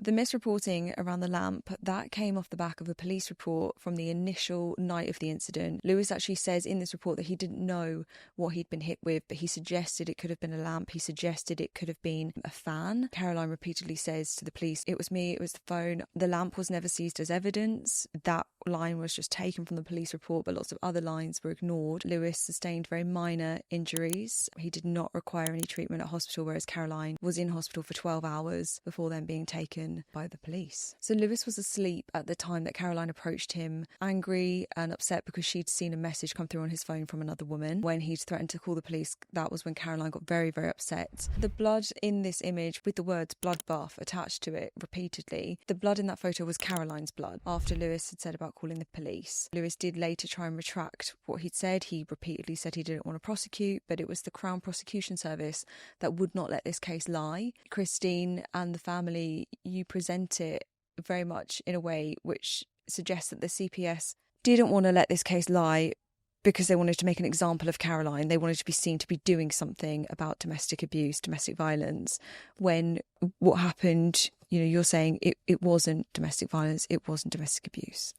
The misreporting around the lamp, that came off the back of a police report from the initial night of the incident. Lewis actually says in this report that he didn't know what he'd been hit with, but he suggested it could have been a lamp. He suggested it could have been a fan. Caroline repeatedly says to the police, "It was me, it was the phone." The lamp was never seized as evidence. That line was just taken from the police report, but lots of other lines were ignored. Lewis sustained very minor injuries. He did not require any treatment at hospital, whereas Caroline was in hospital for 12 hours before then being taken by the police. So Lewis was asleep at the time that Caroline approached him, angry and upset because she'd seen a message come through on his phone from another woman. When he'd threatened to call the police, that was when Caroline got very, very upset. The blood in this image with the words bloodbath attached to it repeatedly, the blood in that photo was Caroline's blood after Lewis had said about calling the police. Lewis did later try and retract what he'd said. He repeatedly said he didn't want to prosecute, but it was the Crown Prosecution Service that would not let this case lie. Christine and the family, you present it very much in a way which suggests that the CPS didn't want to let this case lie because they wanted to make an example of Caroline. They wanted to be seen to be doing something about domestic abuse, domestic violence, when what happened, you're saying it wasn't domestic violence, it wasn't domestic abuse.